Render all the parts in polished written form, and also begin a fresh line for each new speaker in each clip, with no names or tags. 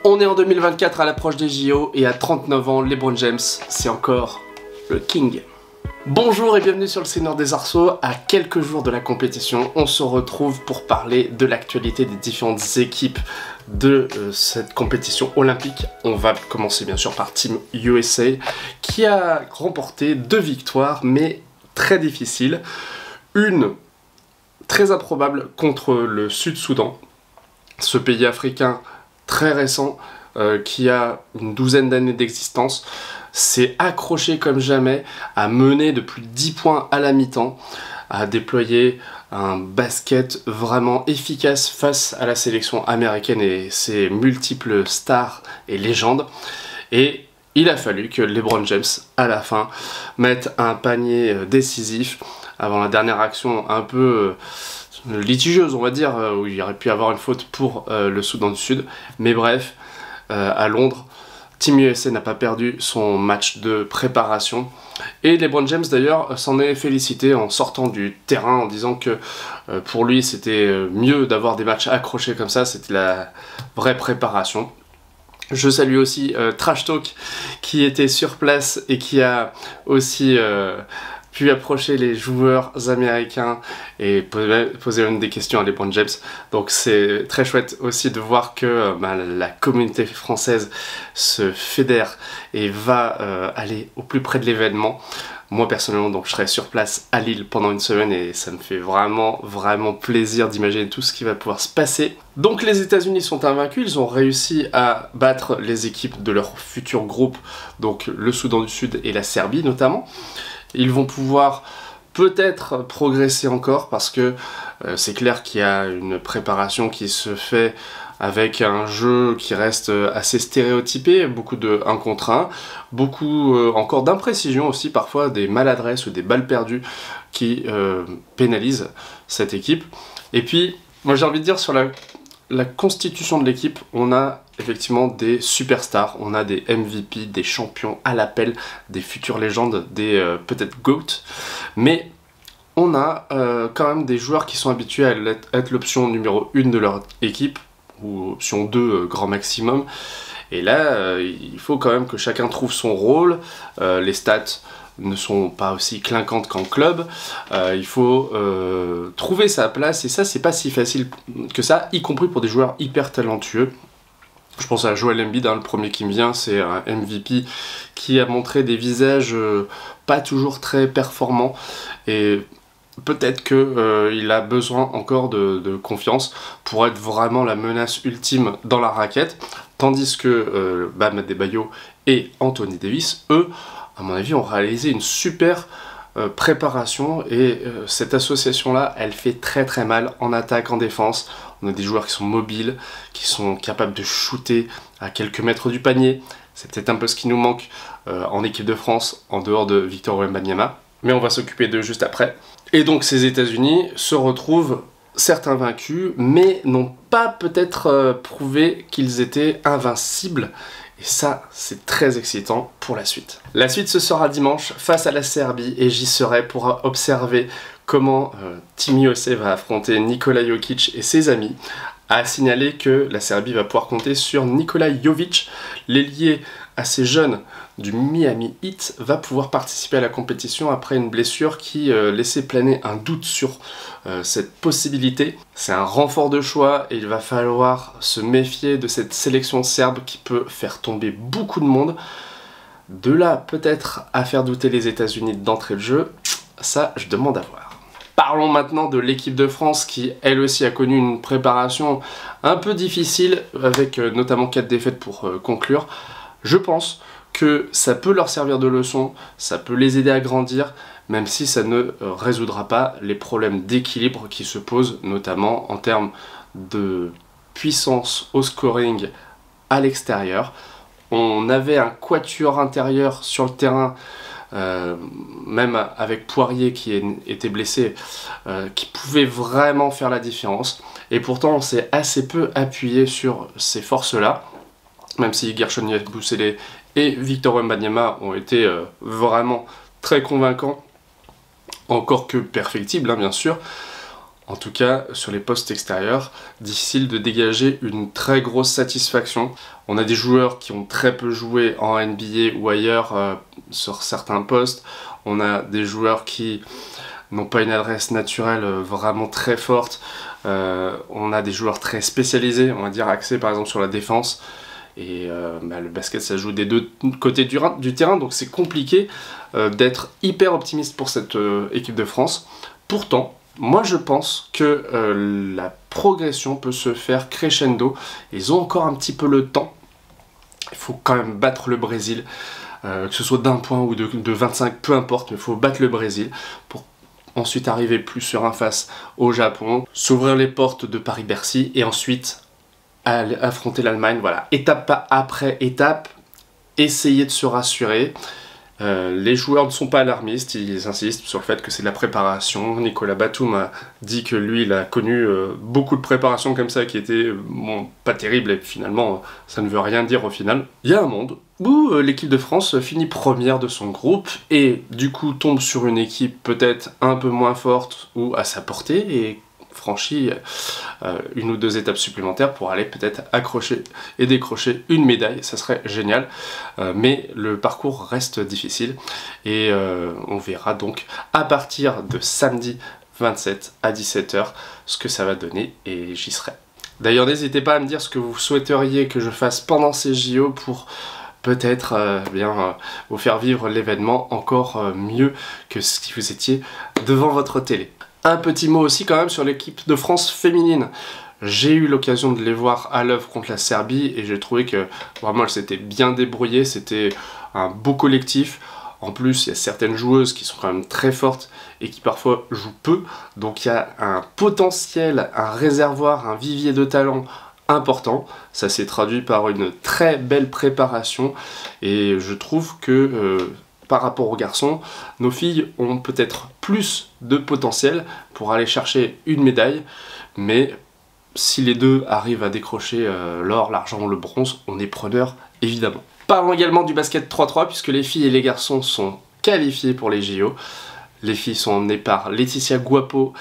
On est en 2024 à l'approche des JO et à 39 ans, LeBron James, c'est encore le King. Bonjour et bienvenue sur le Seigneur des Arceaux. À quelques jours de la compétition, on se retrouve pour parler de l'actualité des différentes équipes de cette compétition olympique. On va commencer bien sûr par Team USA qui a remporté 2 victoires mais très difficiles. Une très improbable contre le Sud-Soudan, ce pays africain très récent qui a une douzaine d'années d'existence, s'est accroché comme jamais, a mené de plus de 10 points à la mi-temps, a déployé un basket vraiment efficace face à la sélection américaine et ses multiples stars et légendes. Et il a fallu que LeBron James, à la fin, mette un panier décisif avant la dernière action un peu litigieuse, on va dire, où il y aurait pu y avoir une faute pour le Soudan du Sud. Mais bref, à Londres, Team USA n'a pas perdu son match de préparation. Et LeBron James d'ailleurs s'en est félicité en sortant du terrain en disant que pour lui c'était mieux d'avoir des matchs accrochés comme ça, c'était la vraie préparation. Je salue aussi Trash Talk qui était sur place et qui a aussi pu approcher les joueurs américains et poser une des questions à LeBron James. Donc c'est très chouette aussi de voir que la communauté française se fédère et va aller au plus près de l'événement. Moi personnellement, donc je serai sur place à Lille pendant une semaine et ça me fait vraiment plaisir d'imaginer tout ce qui va pouvoir se passer. Donc les États-Unis sont invaincus, ils ont réussi à battre les équipes de leur futur groupe, donc le Soudan du Sud et la Serbie notamment. Ils vont pouvoir peut-être progresser encore parce que c'est clair qu'il y a une préparation qui se fait avec un jeu qui reste assez stéréotypé, beaucoup de 1 contre 1, beaucoup encore d'imprécision aussi, parfois des maladresses ou des balles perdues qui pénalisent cette équipe. Et puis, moi j'ai envie de dire sur la constitution de l'équipe, on a effectivement des superstars, on a des MVP, des champions à l'appel, des futures légendes, des peut-être GOAT, mais on a quand même des joueurs qui sont habitués à être l'option numéro 1 de leur équipe, ou option 2 grand maximum, et là il faut quand même que chacun trouve son rôle, les stats ne sont pas aussi clinquantes qu'en club, il faut trouver sa place, et ça c'est pas si facile que ça, y compris pour des joueurs hyper talentueux. Je pense à Joel Embiid, le premier qui me vient, c'est un MVP qui a montré des visages pas toujours très performants, et peut-être qu'il a besoin encore de confiance pour être vraiment la menace ultime dans la raquette, tandis que Bam Adebayo et Anthony Davis, eux, à mon avis, ont réalisé une super préparation, et cette association-là, elle fait très mal en attaque, en défense. On a des joueurs qui sont mobiles, qui sont capables de shooter à quelques mètres du panier. C'est peut-être un peu ce qui nous manque en équipe de France, en dehors de Victor Wembanyama. Mais on va s'occuper d'eux juste après. Et donc ces États-Unis se retrouvent certains vaincus, mais n'ont pas peut-être prouvé qu'ils étaient invincibles. Et ça, c'est très excitant pour la suite. La suite, ce sera dimanche face à la Serbie, et j'y serai pour observer comment Team USA va affronter Nikola Jokic et ses amis. À signaler que la Serbie va pouvoir compter sur Nikola Jovic, l'ailier assez jeune du Miami Heat, va pouvoir participer à la compétition après une blessure qui laissait planer un doute sur cette possibilité. C'est un renfort de choix et il va falloir se méfier de cette sélection serbe qui peut faire tomber beaucoup de monde. De là peut-être à faire douter les États-Unis d'entrée de jeu, ça je demande à voir. Parlons maintenant de l'équipe de France qui, elle aussi, a connu une préparation un peu difficile, avec notamment 4 défaites pour conclure. Je pense que ça peut leur servir de leçon, ça peut les aider à grandir, même si ça ne résoudra pas les problèmes d'équilibre qui se posent, notamment en termes de puissance au scoring à l'extérieur. On avait un quatuor intérieur sur le terrain, même avec Poirier qui était blessé, qui pouvait vraiment faire la différence, et pourtant on s'est assez peu appuyé sur ces forces-là, même si Guerschon Yabusele et Victor Wembanyama ont été vraiment très convaincants, encore que perfectibles bien sûr. En tout cas, sur les postes extérieurs, difficile de dégager une très grosse satisfaction. On a des joueurs qui ont très peu joué en NBA ou ailleurs sur certains postes. On a des joueurs qui n'ont pas une adresse naturelle vraiment très forte. On a des joueurs très spécialisés, on va dire axés par exemple sur la défense. Et le basket, ça joue des deux côtés du terrain, donc c'est compliqué d'être hyper optimiste pour cette équipe de France. Pourtant, moi je pense que la progression peut se faire crescendo. Ils ont encore un petit peu le temps. Il faut quand même battre le Brésil, que ce soit d'un point ou de 25, peu importe, mais il faut battre le Brésil pour ensuite arriver plus serein face au Japon, s'ouvrir les portes de Paris-Bercy et ensuite affronter l'Allemagne. Voilà, étape après étape, essayer de se rassurer. Les joueurs ne sont pas alarmistes, ils insistent sur le fait que c'est de la préparation. Nicolas Batum a dit que lui, il a connu beaucoup de préparations comme ça qui étaient pas terribles et finalement ça ne veut rien dire au final. Il y a un monde où l'équipe de France finit première de son groupe et du coup tombe sur une équipe peut-être un peu moins forte ou à sa portée et franchit une ou deux étapes supplémentaires pour aller peut-être accrocher et décrocher une médaille, ça serait génial, mais le parcours reste difficile et on verra donc à partir de samedi 27 à 17 h ce que ça va donner et j'y serai. D'ailleurs n'hésitez pas à me dire ce que vous souhaiteriez que je fasse pendant ces JO pour peut-être vous faire vivre l'événement encore mieux que si vous étiez devant votre télé. Un petit mot aussi quand même sur l'équipe de France féminine. J'ai eu l'occasion de les voir à l'œuvre contre la Serbie et j'ai trouvé que vraiment elles s'étaient bien débrouillées, c'était un beau collectif. En plus, il y a certaines joueuses qui sont quand même très fortes et qui parfois jouent peu. Donc il y a un potentiel, un réservoir, un vivier de talent important. Ça s'est traduit par une très belle préparation et je trouve que par rapport aux garçons, nos filles ont peut-être plus de potentiel pour aller chercher une médaille, mais si les deux arrivent à décrocher l'or, l'argent ou le bronze, on est preneur évidemment. Parlons également du basket 3-3 puisque les filles et les garçons sont qualifiés pour les JO. Les filles sont emmenées par Laetitia Guapo,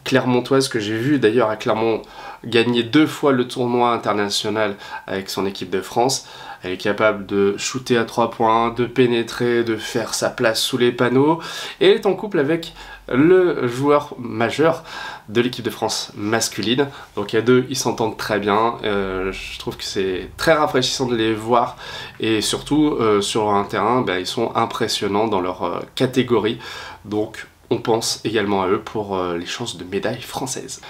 Clermontoise, que j'ai vu d'ailleurs à Clermont gagner 2 fois le tournoi international avec son équipe de France. Elle est capable de shooter à 3 points, de pénétrer, de faire sa place sous les panneaux. Et elle est en couple avec le joueur majeur de l'équipe de France masculine. Donc à deux, ils s'entendent très bien. Je trouve que c'est très rafraîchissant de les voir. Et surtout, sur un terrain, ils sont impressionnants dans leur catégorie. Donc on pense également à eux pour les chances de médaille françaises.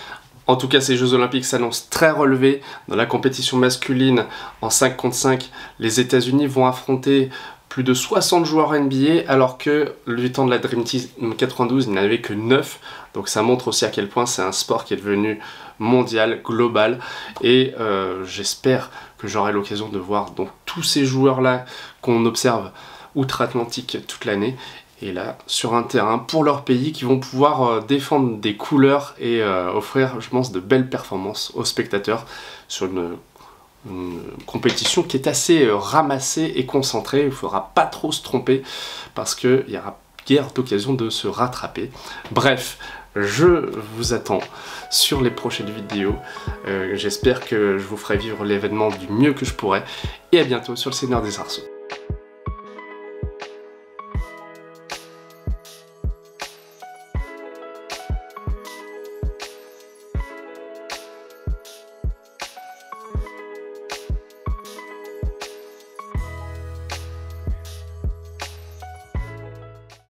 En tout cas, ces Jeux Olympiques s'annoncent très relevés. Dans la compétition masculine, en 5 contre 5, les États-Unis vont affronter plus de 60 joueurs NBA, alors que du temps de la Dream Team 92, il n'y en avait que 9. Donc ça montre aussi à quel point c'est un sport qui est devenu mondial, global. Et j'espère que j'aurai l'occasion de voir donc tous ces joueurs-là qu'on observe outre-Atlantique toute l'année. Et là, sur un terrain pour leur pays, qui vont pouvoir défendre des couleurs et offrir, je pense, de belles performances aux spectateurs sur une compétition qui est assez ramassée et concentrée. Il ne faudra pas trop se tromper parce qu'il y aura guère d'occasion de se rattraper. Bref, je vous attends sur les prochaines vidéos. J'espère que je vous ferai vivre l'événement du mieux que je pourrai. Et à bientôt sur le Seigneur des Arceaux.